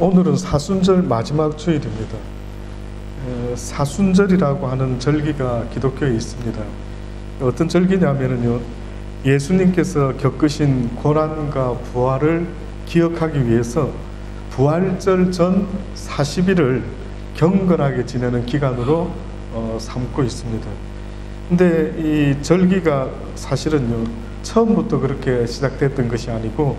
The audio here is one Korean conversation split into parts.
오늘은 사순절 마지막 주일입니다. 사순절이라고 하는 절기가 기독교에 있습니다. 어떤 절기냐면요, 예수님께서 겪으신 고난과 부활을 기억하기 위해서 부활절 전 40일을 경건하게 지내는 기간으로 삼고 있습니다. 근데 이 절기가 사실은요, 처음부터 그렇게 시작됐던 것이 아니고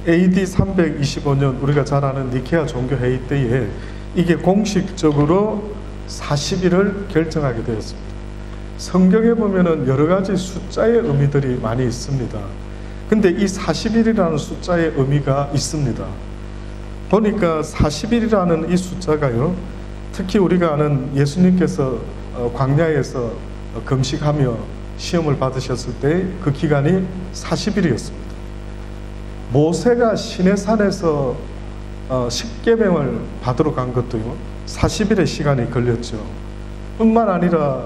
AD 325년 우리가 잘 아는 니케아 종교회의 때에 이게 공식적으로 40일을 결정하게 되었습니다. 성경에 보면은 여러 가지 숫자의 의미들이 많이 있습니다. 근데 이 40일이라는 숫자의 의미가 있습니다. 보니까 40일이라는 이 숫자가요, 특히 우리가 아는 예수님께서 광야에서 금식하며 시험을 받으셨을 때 그 기간이 40일이었습니다. 모세가 시내산에서 십계명을 받으러 간 것도요, 40일의 시간이 걸렸죠. 뿐만 아니라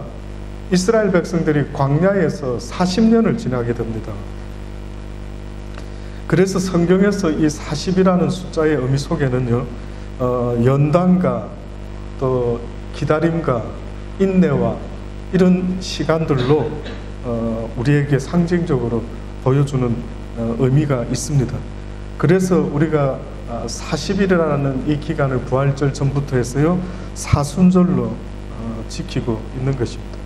이스라엘 백성들이 광야에서 40년을 지나게 됩니다. 그래서 성경에서 이 40이라는 숫자의 의미 속에는요, 연단과 또 기다림과 인내와 이런 시간들로 우리에게 상징적으로 보여주는 의미가 있습니다. 그래서 우리가 40일이라는 이 기간을 부활절 전부터 해서요, 사순절로 지키고 있는 것입니다.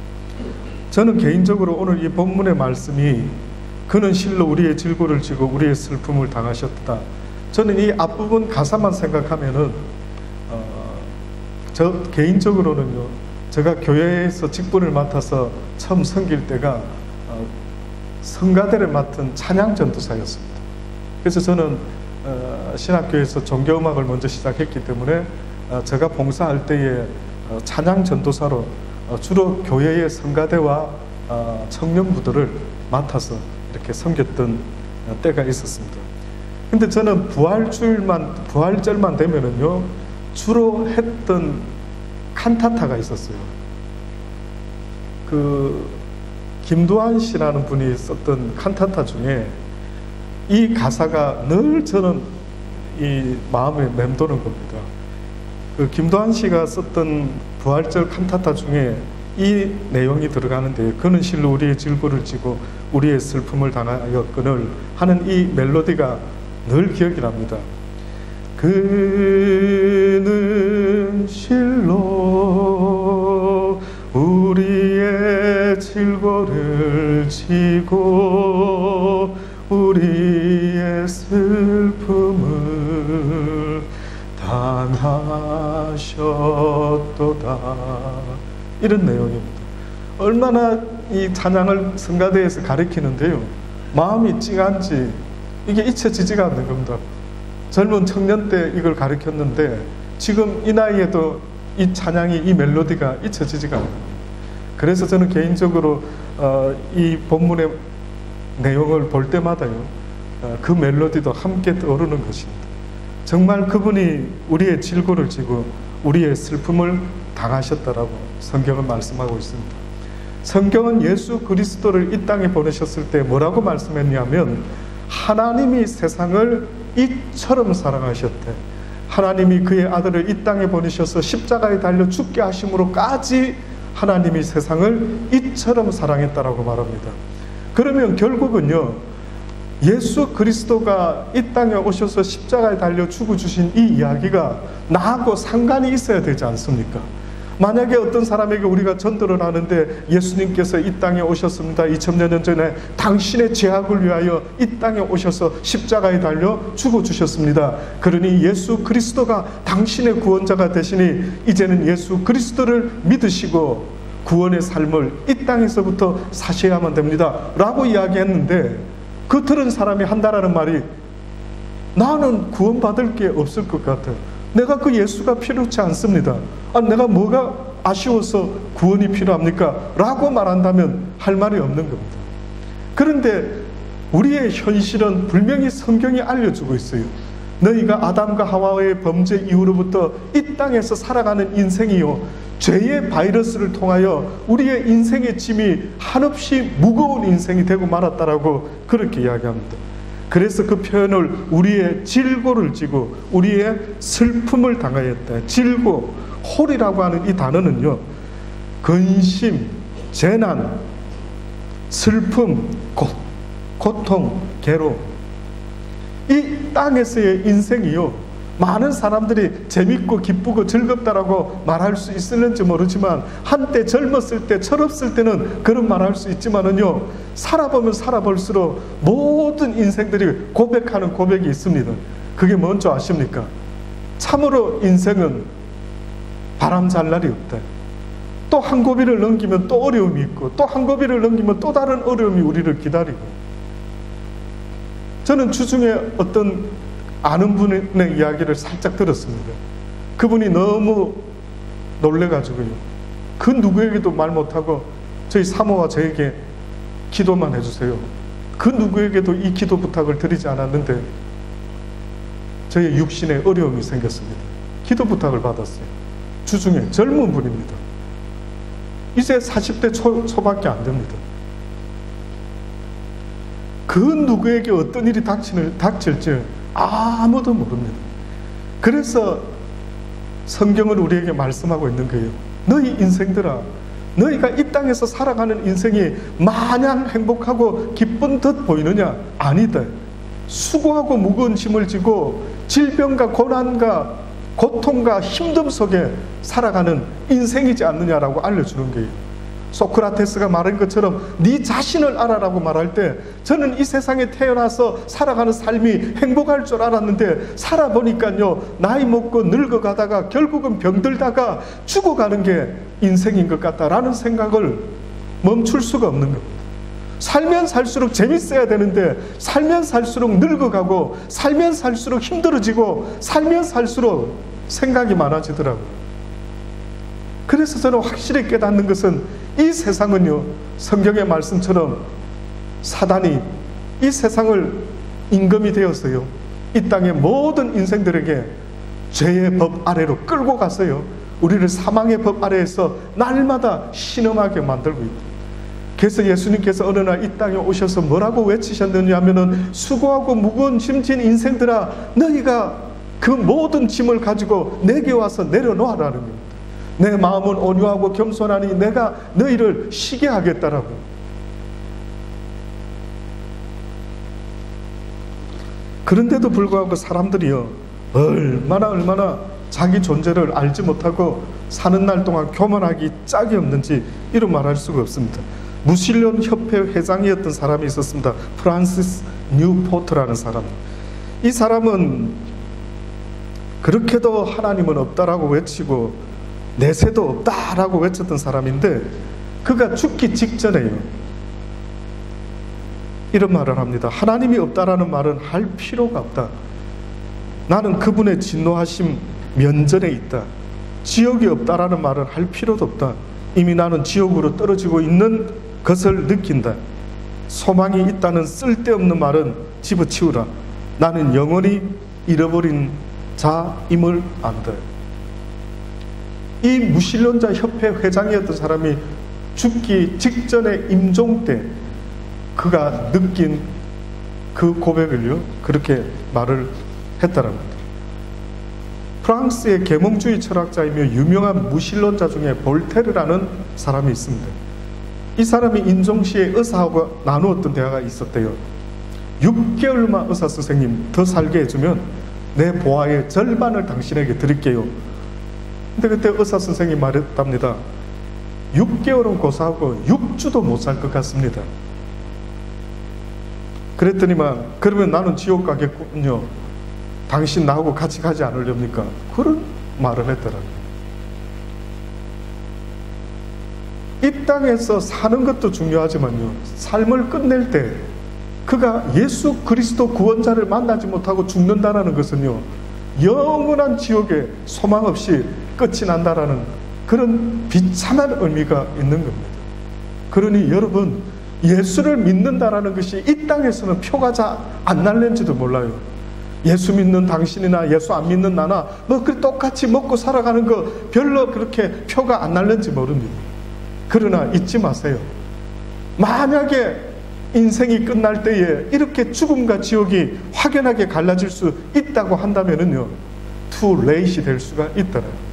저는 개인적으로 오늘 이 본문의 말씀이 그는 실로 우리의 질고를 지고 우리의 슬픔을 당하셨다. 저는 이 앞부분 가사만 생각하면은 저 개인적으로는요, 제가 교회에서 직분을 맡아서 처음 섬길 때가 성가대를 맡은 찬양 전도사였습니다. 그래서 저는 신학교에서 종교음악을 먼저 시작했기 때문에 제가 봉사할 때에 찬양 전도사로 주로 교회의 성가대와 청년부들을 맡아서 이렇게 섬겼던 때가 있었습니다. 근데 저는 부활절만 되면은요, 주로 했던 칸타타가 있었어요. 김두한 씨라는 분이 썼던 칸타타 중에 이 가사가 늘 저는 이 마음에 맴도는 겁니다. 김두한 씨가 썼던 부활절 칸타타 중에 이 내용이 들어가는데, 그는 실로 우리의 질고를 지고 우리의 슬픔을 당하였거늘 하는 이 멜로디가 늘 기억이 납니다. 그는 실로 우리의 질고를 지고 우리의 슬픔을 당하셨도다. 이런 내용입니다. 얼마나 이 찬양을 성가대에서 가르치는데요, 마음이 찡한지 이게 잊혀지지가 않는 겁니다. 젊은 청년 때 이걸 가르쳤는데 지금 이 나이에도 이 찬양이, 이 멜로디가 잊혀지지가 않아요. 그래서 저는 개인적으로 이 본문의 내용을 볼 때마다요, 그 멜로디도 함께 떠오르는 것입니다. 정말 그분이 우리의 질고를 지고 우리의 슬픔을 당하셨다라고 성경은 말씀하고 있습니다. 성경은 예수 그리스도를 이 땅에 보내셨을 때 뭐라고 말씀했냐면, 하나님이 세상을 이처럼 사랑하셨대. 하나님이 그의 아들을 이 땅에 보내셔서 십자가에 달려 죽게 하심으로까지 하나님이 세상을 이처럼 사랑했다라고 말합니다. 그러면 결국은요, 예수 그리스도가 이 땅에 오셔서 십자가에 달려 죽어주신 이 이야기가 나하고 상관이 있어야 되지 않습니까? 만약에 어떤 사람에게 우리가 전도를 하는데 예수님께서 이 땅에 오셨습니다. 2000년 전에 당신의 죄악을 위하여 이 땅에 오셔서 십자가에 달려 죽어주셨습니다. 그러니 예수 그리스도가 당신의 구원자가 되시니 이제는 예수 그리스도를 믿으시고 구원의 삶을 이 땅에서부터 사셔야만 됩니다 라고 이야기했는데, 그 들은 사람이 한다라는 말이, 나는 구원받을 게 없을 것 같아요. 내가 그 예수가 필요치 않습니다. 내가 뭐가 아쉬워서 구원이 필요합니까? 라고 말한다면 할 말이 없는 겁니다. 그런데 우리의 현실은 분명히 성경이 알려주고 있어요. 너희가 아담과 하와의 범죄 이후로부터 이 땅에서 살아가는 인생이요, 죄의 바이러스를 통하여 우리의 인생의 짐이 한없이 무거운 인생이 되고 말았다라고 그렇게 이야기합니다. 그래서 그 표현을 우리의 질고를 지고 우리의 슬픔을 당하였다. 질고, 홀이라고 하는 이 단어는요, 근심, 재난, 슬픔, 고통, 괴로움. 이 땅에서의 인생이요, 많은 사람들이 재밌고 기쁘고 즐겁다라고 말할 수 있을는지 모르지만, 한때 젊었을 때, 철없을 때는 그런 말할 수 있지만은요, 살아보면 살아볼수록 모든 인생들이 고백하는 고백이 있습니다. 그게 뭔지 아십니까? 참으로 인생은 바람 잘 날이 없다. 또 한 고비를 넘기면 또 어려움이 있고, 또 한 고비를 넘기면 또 다른 어려움이 우리를 기다리고. 저는 주중에 어떤 아는 분의 이야기를 살짝 들었습니다. 그분이 너무 놀래가지고요, 그 누구에게도 말 못하고 저희 사모와 저에게 기도만 해주세요, 그 누구에게도 이 기도 부탁을 드리지 않았는데 저의 육신에 어려움이 생겼습니다. 기도 부탁을 받았어요. 주중에 젊은 분입니다. 이제 40대 초밖에 안 됩니다. 그 누구에게 어떤 일이 닥칠지 아무도 모릅니다. 그래서 성경은 우리에게 말씀하고 있는 거예요. 너희 인생들아, 너희가 이 땅에서 살아가는 인생이 마냥 행복하고 기쁜 듯 보이느냐? 아니다. 수고하고 무거운 짐을 지고 질병과 고난과 고통과 힘듦 속에 살아가는 인생이지 않느냐라고 알려주는 거예요. 소크라테스가 말한 것처럼 네 자신을 알아라고 말할 때, 저는 이 세상에 태어나서 살아가는 삶이 행복할 줄 알았는데 살아보니까요, 나이 먹고 늙어가다가 결국은 병들다가 죽어가는 게 인생인 것 같다라는 생각을 멈출 수가 없는 겁니다. 살면 살수록 재밌어야 되는데 살면 살수록 늙어가고, 살면 살수록 힘들어지고, 살면 살수록 생각이 많아지더라고요. 그래서 저는 확실히 깨닫는 것은, 이 세상은요, 성경의 말씀처럼 사단이 이 세상을 임금이 되었어요. 이 땅의 모든 인생들에게 죄의 법 아래로 끌고 가서요, 우리를 사망의 법 아래에서 날마다 신음하게 만들고 있다. 그래서 예수님께서 어느 날 이 땅에 오셔서 뭐라고 외치셨느냐 하면은, 수고하고 무거운 짐진 인생들아, 너희가 그 모든 짐을 가지고 내게 와서 내려놓으라는 겁니다. 내 마음은 온유하고 겸손하니 내가 너희를 쉬게 하겠다라고. 그런데도 불구하고 사람들이요, 얼마나 자기 존재를 알지 못하고 사는 날 동안 교만하기 짝이 없는지 이런 말할 수가 없습니다. 무신론 협회 회장이었던 사람이 있었습니다. 프란시스 뉴포트라는 사람. 이 사람은 그렇게도 하나님은 없다라고 외치고 내세도 없다라고 외쳤던 사람인데, 그가 죽기 직전에요, 이런 말을 합니다. 하나님이 없다라는 말은 할 필요가 없다. 나는 그분의 진노하심 면전에 있다. 지옥이 없다라는 말은 할 필요도 없다. 이미 나는 지옥으로 떨어지고 있는 것을 느낀다. 소망이 있다는 쓸데없는 말은 집어치우라. 나는 영원히 잃어버린 자임을 안다. 이 무신론자 협회 회장이었던 사람이 죽기 직전의 임종 때 그가 느낀 그 고백을요, 그렇게 말을 했다는 겁니다. 프랑스의 계몽주의 철학자이며 유명한 무신론자 중에 볼테르라는 사람이 있습니다. 이 사람이 임종시에 의사하고 나누었던 대화가 있었대요. 6개월만 의사 선생님 더 살게 해주면 내 보아의 절반을 당신에게 드릴게요. 근데 그때 의사 선생님이 말했답니다. 6개월은 고사하고 6주도 못 살 것 같습니다. 그랬더니만, 그러면 나는 지옥 가겠군요. 당신 나하고 같이 가지 않으렵니까? 그런 말을 했더라고요. 이 땅에서 사는 것도 중요하지만요, 삶을 끝낼 때 그가 예수 그리스도 구원자를 만나지 못하고 죽는다는 것은요, 영원한 지옥에 소망 없이 끝이 난다라는 그런 비참한 의미가 있는 겁니다. 그러니 여러분, 예수를 믿는다라는 것이 이 땅에서는 표가 잘 안 날는지도 몰라요. 예수 믿는 당신이나 예수 안 믿는 나나 뭐 그 똑같이 먹고 살아가는 거 별로 그렇게 표가 안 날는지 모릅니다. 그러나 잊지 마세요. 만약에 인생이 끝날 때에 이렇게 죽음과 지옥이 확연하게 갈라질 수 있다고 한다면은요, too late이 될 수가 있더라고요.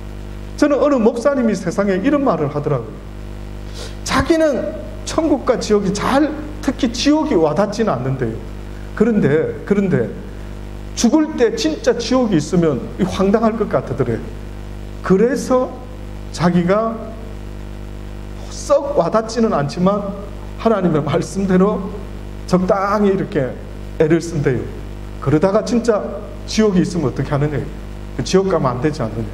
저는 어느 목사님이 세상에 이런 말을 하더라고요. 자기는 천국과 지옥이 특히 지옥이 와닿지는 않는데요. 그런데 죽을 때 진짜 지옥이 있으면 황당할 것 같더래요. 그래서 자기가 썩 와닿지는 않지만 하나님의 말씀대로 적당히 이렇게 애를 쓴대요. 그러다가 진짜 지옥이 있으면 어떻게 하느냐, 지옥 가면 안 되지 않느냐.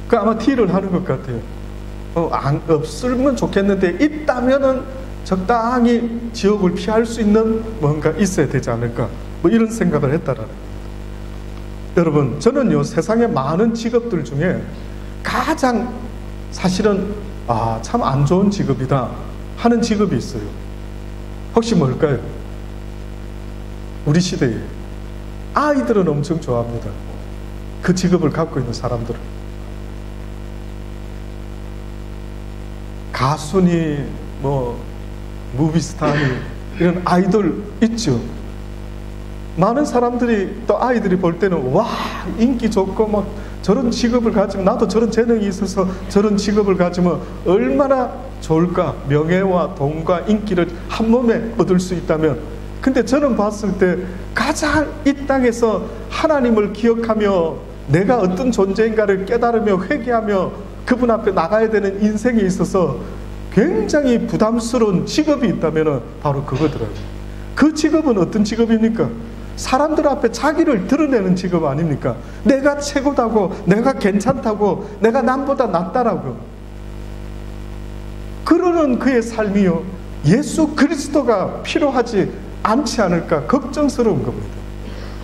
그 아마 딜을 하는 것 같아요. 없으면 좋겠는데 있다면은 적당히 지옥을 피할 수 있는 뭔가 있어야 되지 않을까, 뭐 이런 생각을 했다라는 겁니다. 여러분, 저는요, 세상의 많은 직업들 중에 가장 사실은 참 안 좋은 직업이다 하는 직업이 있어요. 혹시 뭘까요? 우리 시대에 아이들은 엄청 좋아합니다. 그 직업을 갖고 있는 사람들은. 가수니 뭐 무비스타니 이런 아이돌 있죠. 많은 사람들이, 또 아이들이 볼 때는 와, 인기 좋고 막 저런 직업을 가지면, 나도 저런 재능이 있어서 저런 직업을 가지면 얼마나 좋을까, 명예와 돈과 인기를 한 몸에 얻을 수 있다면. 근데 저는 봤을 때 가장 이 땅에서 하나님을 기억하며 내가 어떤 존재인가를 깨달으며 회개하며 그분 앞에 나가야 되는 인생에 있어서 굉장히 부담스러운 직업이 있다면 바로 그거더라고요. 그 직업은 어떤 직업입니까? 사람들 앞에 자기를 드러내는 직업 아닙니까? 내가 최고다고, 내가 괜찮다고, 내가 남보다 낫다라고 그러는 그의 삶이요, 예수 그리스도가 필요하지 않지 않을까 걱정스러운 겁니다.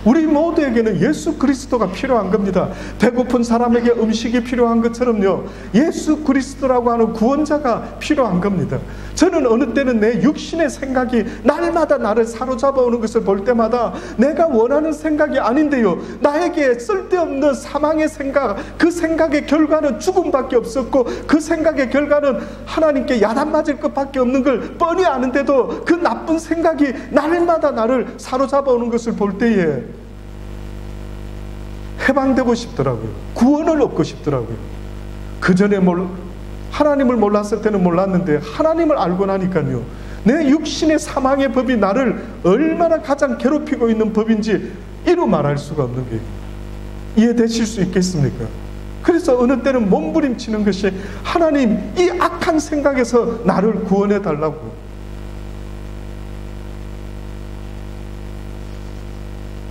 우리 모두에게는 예수 그리스도가 필요한 겁니다. 배고픈 사람에게 음식이 필요한 것처럼요, 예수 그리스도라고 하는 구원자가 필요한 겁니다. 저는 어느 때는 내 육신의 생각이 날마다 나를 사로잡아 오는 것을 볼 때마다 내가 원하는 생각이 아닌데요, 나에게 쓸데없는 사망의 생각, 그 생각의 결과는 죽음밖에 없었고 그 생각의 결과는 하나님께 야단 맞을 것밖에 없는 걸 뻔히 아는데도 그 나쁜 생각이 날마다 나를 사로잡아 오는 것을 볼 때에 해방되고 싶더라고요. 구원을 얻고 싶더라고요. 그전에 하나님을 몰랐을 때는 몰랐는데 하나님을 알고 나니까요, 내 육신의 사망의 법이 나를 얼마나 가장 괴롭히고 있는 법인지 이루 말할 수가 없는 게, 이해되실 수 있겠습니까? 그래서 어느 때는 몸부림치는 것이, 하나님, 이 악한 생각에서 나를 구원해 달라고.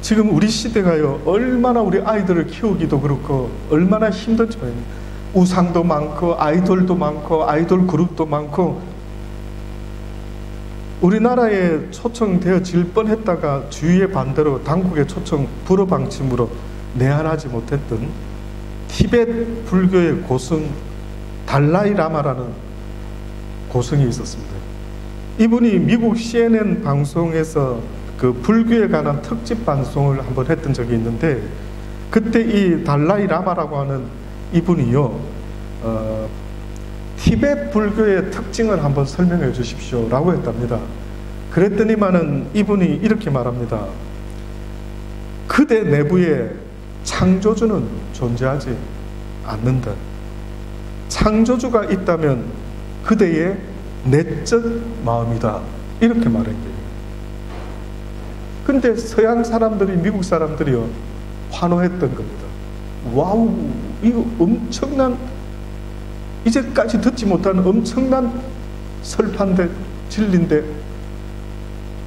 지금 우리 시대가요, 얼마나 우리 아이들을 키우기도 그렇고 얼마나 힘든지 봐요. 우상도 많고 아이돌도 많고 아이돌 그룹도 많고, 우리나라에 초청되어질 뻔했다가 주위의 반대로 당국의 초청 불허 방침으로 내한하지 못했던 티베트 불교의 고승 달라이 라마라는 고승이 있었습니다. 이분이 미국 CNN 방송에서 그 불교에 관한 특집 방송을 한번 했던 적이 있는데, 그때 이 달라이 라마라고 하는 이분이요, 티베트 불교의 특징을 한번 설명해 주십시오 라고 했답니다. 그랬더니만은 이분이 이렇게 말합니다. 그대 내부에 창조주는 존재하지 않는다. 창조주가 있다면 그대의 내적 마음이다. 이렇게 말한 거예요. 근데 서양 사람들이, 미국 사람들이요, 환호했던 겁니다. 와우, 이거 엄청난, 이제까지 듣지 못한 엄청난 설파인데, 진리인데,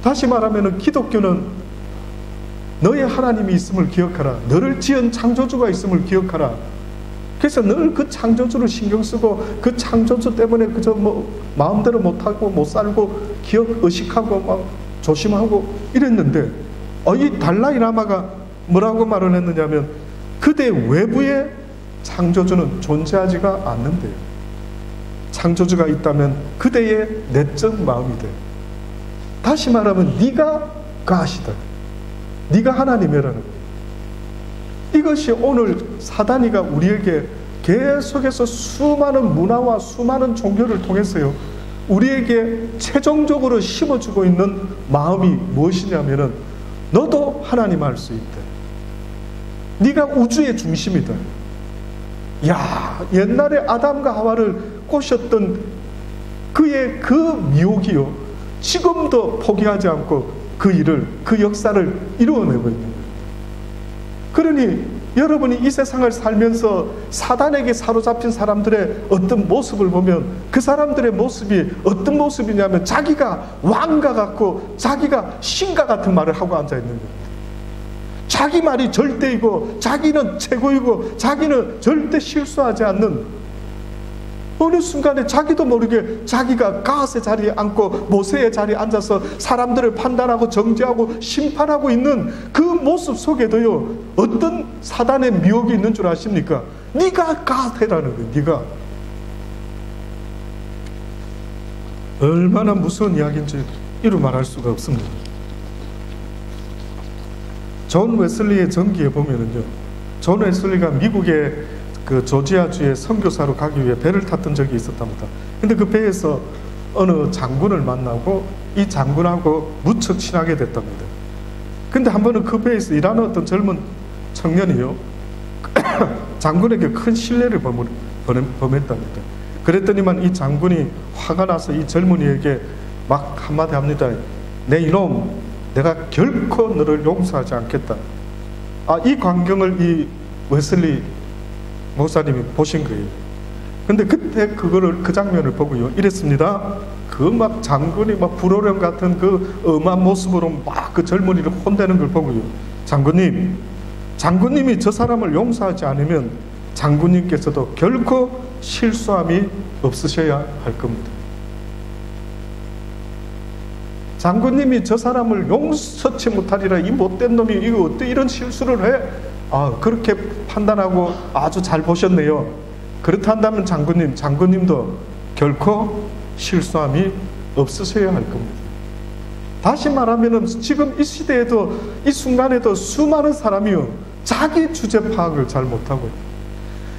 다시 말하면 기독교는 너의 하나님이 있음을 기억하라, 너를 지은 창조주가 있음을 기억하라. 그래서 늘 그 창조주를 신경 쓰고 그 창조주 때문에 그저 뭐 마음대로 못하고 못 살고 의식하고 막 조심하고 이랬는데, 이 달라이 라마가 뭐라고 말을 했느냐면, 그대 외부에 창조주는 존재하지가 않는데요, 창조주가 있다면 그대의 내적 마음이 돼. 다시 말하면 네가 가시다, 네가 하나님이라는 거예요. 이것이 오늘 사단이가 우리에게 계속해서 수많은 문화와 수많은 종교를 통해서요, 우리에게 최종적으로 심어주고 있는 마음이 무엇이냐면은 너도 하나님 알 수 있다. 네가 우주의 중심이다. 야, 옛날에 아담과 하와를 꼬셨던 그의 그 미혹이요, 지금도 포기하지 않고 그 일을, 그 역사를 이루어내고 있는 거예요. 그러니 여러분이 이 세상을 살면서 사단에게 사로잡힌 사람들의 어떤 모습을 보면 그 사람들의 모습이 어떤 모습이냐면 자기가 왕과 같고 자기가 신과 같은 말을 하고 앉아있는 거예요. 자기 말이 절대이고 자기는 최고이고 자기는 절대 실수하지 않는, 어느 순간에 자기도 모르게 자기가 가앗의 자리에 앉고 모세의 자리에 앉아서 사람들을 판단하고 정죄하고 심판하고 있는 그 모습 속에도요, 어떤 사단의 미혹이 있는 줄 아십니까? 네가 가앗해라는 거예요. 네가. 얼마나 무서운 이야기인지 이루 말할 수가 없습니다. 존 웨슬리의 전기에 보면은요, 존 웨슬리가 미국의 그 조지아주에 선교사로 가기 위해 배를 탔던 적이 있었답니다. 근데 그 배에서 어느 장군을 만나고 이 장군하고 무척 친하게 됐답니다. 근데 한 번은 그 배에서 일하는 어떤 젊은 청년이요, 장군에게 큰 신뢰를 범했답니다. 그랬더니만 이 장군이 화가 나서 이 젊은이에게 막 한마디 합니다. 내 이놈, 내가 결코 너를 용서하지 않겠다. 이 광경을 이 웨슬리 목사님이 보신 거예요. 근데 그때 그 장면을 보고요, 이랬습니다. 그 막 장군이 막 불호령 같은 그 엄한 모습으로 막 그 젊은이를 혼내는 걸 보고요, 장군님이 저 사람을 용서하지 않으면 장군님께서도 결코 실수함이 없으셔야 할 겁니다. 장군님이 저 사람을 용서치 못하리라, 이 못된 놈이 이거 어떻게 이런 실수를 해? 그렇게 판단하고 아주 잘 보셨네요. 그렇다면 장군님도 결코 실수함이 없으셔야 할 겁니다. 다시 말하면 지금 이 시대에도, 이 순간에도 수많은 사람이요, 자기 주제 파악을 잘 못하고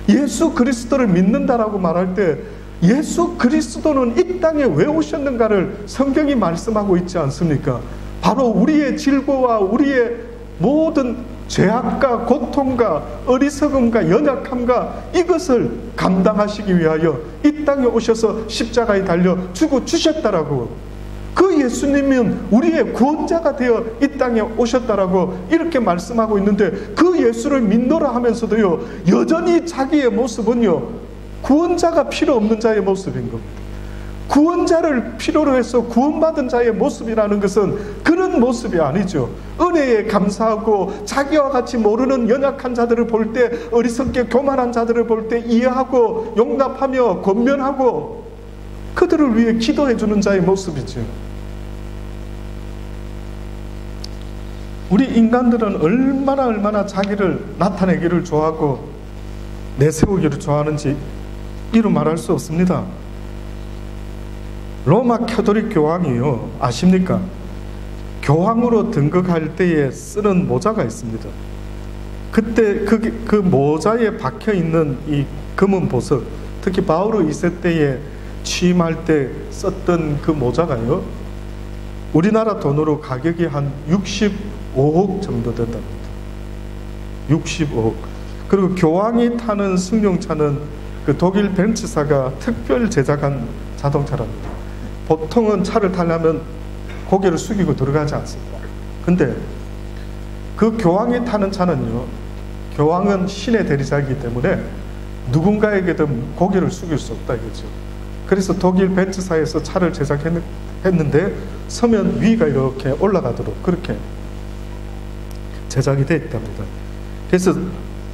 예수 그리스도를 믿는다라고 말할 때 예수 그리스도는 이 땅에 왜 오셨는가를 성경이 말씀하고 있지 않습니까? 바로 우리의 질고와 우리의 모든 죄악과 고통과 어리석음과 연약함과 이것을 감당하시기 위하여 이 땅에 오셔서 십자가에 달려 죽어주셨다라고, 그 예수님은 우리의 구원자가 되어 이 땅에 오셨다라고 이렇게 말씀하고 있는데, 그 예수를 믿노라 하면서도요, 여전히 자기의 모습은요, 구원자가 필요 없는 자의 모습인 겁니다. 구원자를 필요로 해서 구원받은 자의 모습이라는 것은 그런 모습이 아니죠. 은혜에 감사하고 자기와 같이 모르는 연약한 자들을 볼 때, 어리석게 교만한 자들을 볼 때 이해하고 용납하며 권면하고 그들을 위해 기도해 주는 자의 모습이죠. 우리 인간들은 얼마나 자기를 나타내기를 좋아하고 내세우기를 좋아하는지 이루 말할 수 없습니다. 로마 캐톨릭 교황이요, 아십니까? 교황으로 등극할 때에 쓰는 모자가 있습니다. 그때 그 모자에 박혀 있는 이 검은 보석, 특히 바오로 2세 때에 취임할 때 썼던 그 모자가요, 우리나라 돈으로 가격이 한 65억 정도 된답니다. 65억. 그리고 교황이 타는 승용차는 그 독일 벤츠사가 특별 제작한 자동차랍니다. 보통은 차를 타려면 고개를 숙이고 들어가지 않습니다. 근데 그 교황이 타는 차는요, 교황은 신의 대리자이기 때문에 누군가에게도 고개를 숙일 수 없다 이거죠. 그래서 독일 벤츠사에서 차를 제작했는데 서면 위가 이렇게 올라가도록 그렇게 제작이 되어 있답니다. 그래서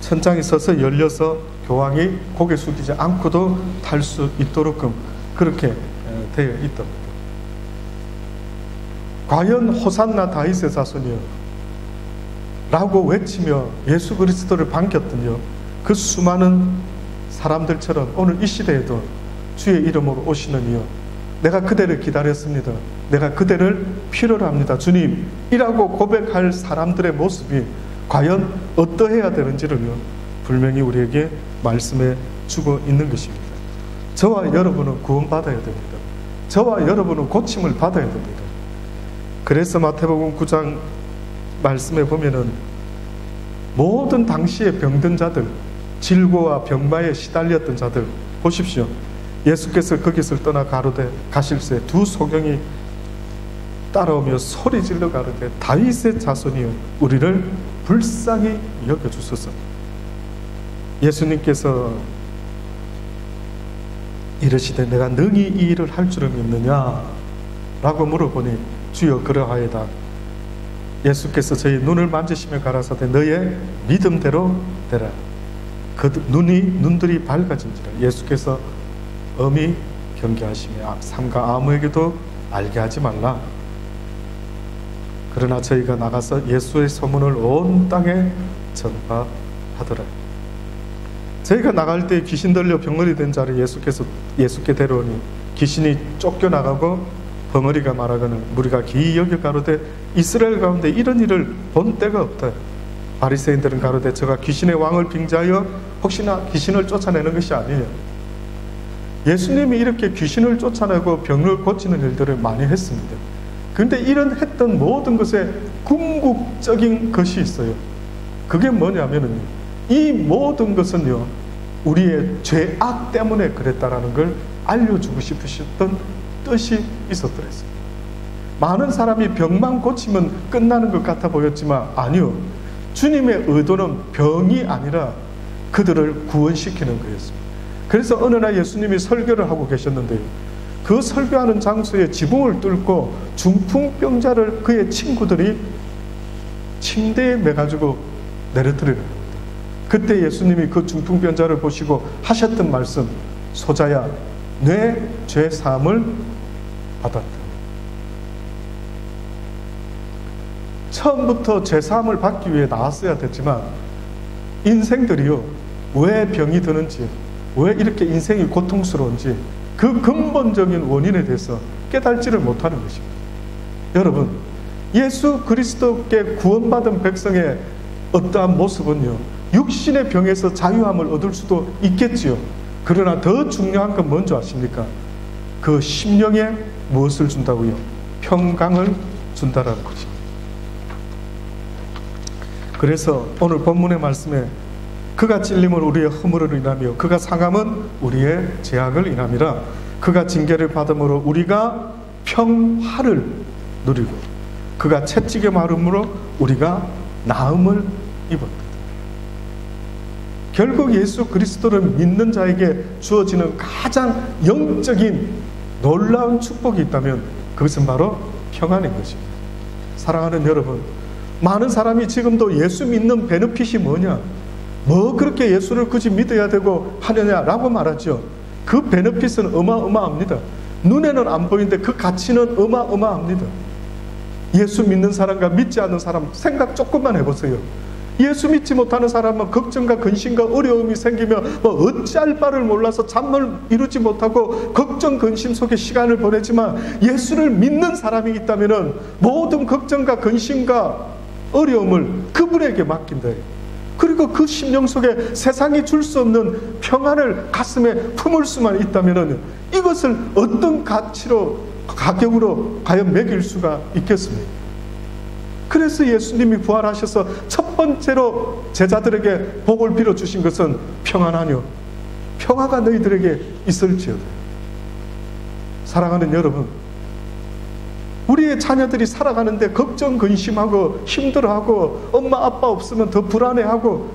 천장이 서서 열려서 교황이 고개 숙이지 않고도 탈 수 있도록 그렇게 되어 있답니다. 과연 호산나 다윗의 자손이여 라고 외치며 예수 그리스도를 반겼더니요, 그 수많은 사람들처럼 오늘 이 시대에도 주의 이름으로 오시는 이여, 내가 그대를 기다렸습니다. 내가 그대를 필요로 합니다. 주님, 이라고 고백할 사람들의 모습이 과연 어떠해야 되는지를요, 분명히 우리에게 말씀해 주고 있는 것입니다. 저와 여러분은 구원받아야 됩니다. 저와 여러분은 고침을 받아야 됩니다. 그래서 마태복음 9장 말씀에 보면은 모든 당시의 병든 자들, 질고와 병마에 시달렸던 자들 보십시오. 예수께서 거기서 떠나 가로되 가실새 두 소경이 따라오며 소리질러 가로되 다윗의 자손이여 우리를 불쌍히 여겨주소서. 예수님께서 이르시되 내가 능히 이 일을 할 줄을 믿느냐 라고 물어보니 주여 그러하이다. 예수께서 저희 눈을 만지시며 가라사대 너의 믿음대로 되라. 그 눈들이 밝아진지라. 예수께서 엄히 경계하시며 삼가 아무에게도 알게 하지 말라. 그러나 저희가 나가서 예수의 소문을 온 땅에 전파하더라. 저희가 나갈 때 귀신 들려 병머리 된 자를 예수께 데려오니 귀신이 쫓겨나가고 벙어리가 말하거늘 무리가 기이 여겨 가로되 이스라엘 가운데 이런 일을 본 때가 없다. 바리새인들은 가로되 저가 귀신의 왕을 빙자하여 혹시나 귀신을 쫓아내는 것이 아니에요. 예수님이 이렇게 귀신을 쫓아내고 병을 고치는 일들을 많이 했습니다. 그런데 이런 했던 모든 것에 궁극적인 것이 있어요. 그게 뭐냐면은 이 모든 것은요 우리의 죄악 때문에 그랬다라는 걸 알려주고 싶으셨던 뜻이 있었더랬어요. 많은 사람이 병만 고치면 끝나는 것 같아 보였지만 아니요, 주님의 의도는 병이 아니라 그들을 구원시키는 거였습니다. 그래서 어느 날 예수님이 설교를 하고 계셨는데요, 그 설교하는 장소에 지붕을 뚫고 중풍병자를 그의 친구들이 침대에 매가지고 내려뜨리는 겁니다. 그때 예수님이 그 중풍병자를 보시고 하셨던 말씀, 소자야 내 죄사함을 받았다. 처음부터 죄사함을 받기 위해 나왔어야 됐지만 인생들이요 왜 병이 드는지, 왜 이렇게 인생이 고통스러운지 그 근본적인 원인에 대해서 깨달지를 못하는 것입니다. 여러분, 예수 그리스도께 구원받은 백성의 어떠한 모습은요 육신의 병에서 자유함을 얻을 수도 있겠지요. 그러나 더 중요한 건 뭔지 아십니까? 그 심령에 무엇을 준다고요? 평강을 준다라는 것입니다. 그래서 오늘 본문의 말씀에 그가 찔림을 우리의 허물을 인하며 그가 상함은 우리의 죄악을 인함이라. 그가 징계를 받음으로 우리가 평화를 누리고 그가 채찍에 마름으로 우리가 나음을 입었다. 결국 예수 그리스도를 믿는 자에게 주어지는 가장 영적인 놀라운 축복이 있다면 그것은 바로 평안인 것입니다. 사랑하는 여러분, 많은 사람이 지금도 예수 믿는 베네핏이 뭐냐, 뭐 그렇게 예수를 굳이 믿어야 되고 하느냐라고 말하죠. 그 베네핏은 어마어마합니다. 눈에는 안 보이는데 그 가치는 어마어마합니다. 예수 믿는 사람과 믿지 않는 사람 생각 조금만 해보세요. 예수 믿지 못하는 사람은 걱정과 근심과 어려움이 생기면 뭐 어찌할 바를 몰라서 잠을 이루지 못하고 걱정 근심 속에 시간을 보내지만 예수를 믿는 사람이 있다면 모든 걱정과 근심과 어려움을 그분에게 맡긴다. 그리고 그 심령 속에 세상이 줄 수 없는 평안을 가슴에 품을 수만 있다면 이것을 어떤 가격으로 과연 매길 수가 있겠습니까? 그래서 예수님이 부활하셔서 첫 번째로 제자들에게 복을 빌어주신 것은 평안하뇨, 평화가 너희들에게 있을지어다. 사랑하는 여러분, 우리의 자녀들이 살아가는데 걱정 근심하고 힘들어하고 엄마 아빠 없으면 더 불안해하고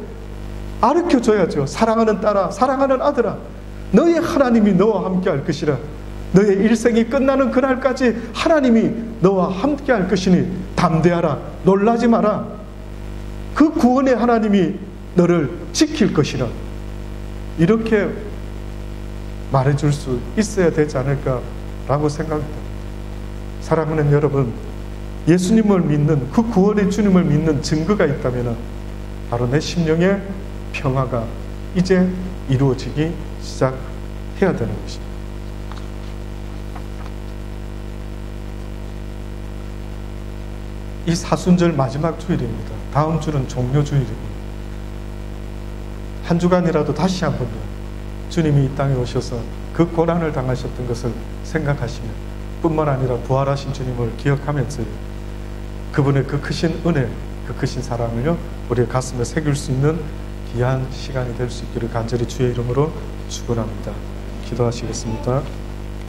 가르쳐줘야죠. 사랑하는 딸아, 사랑하는 아들아, 너의 하나님이 너와 함께 할 것이라. 너의 일생이 끝나는 그날까지 하나님이 너와 함께 할 것이니 담대하라, 놀라지 마라. 그 구원의 하나님이 너를 지킬 것이라. 이렇게 말해줄 수 있어야 되지 않을까라고 생각합니다. 사랑하는 여러분, 예수님을 믿는, 그 구원의 주님을 믿는 증거가 있다면 바로 내 심령의 평화가 이제 이루어지기 시작해야 되는 것입니다. 이 사순절 마지막 주일입니다. 다음 주는 종료주일입니다. 한 주간이라도 다시 한번 주님이 이 땅에 오셔서 그 고난을 당하셨던 것을 생각하시며 뿐만 아니라 부활하신 주님을 기억하면서 그분의 그 크신 은혜, 그 크신 사랑을요 우리의 가슴에 새길 수 있는 귀한 시간이 될 수 있기를 간절히 주의 이름으로 축원합니다. 기도하시겠습니다.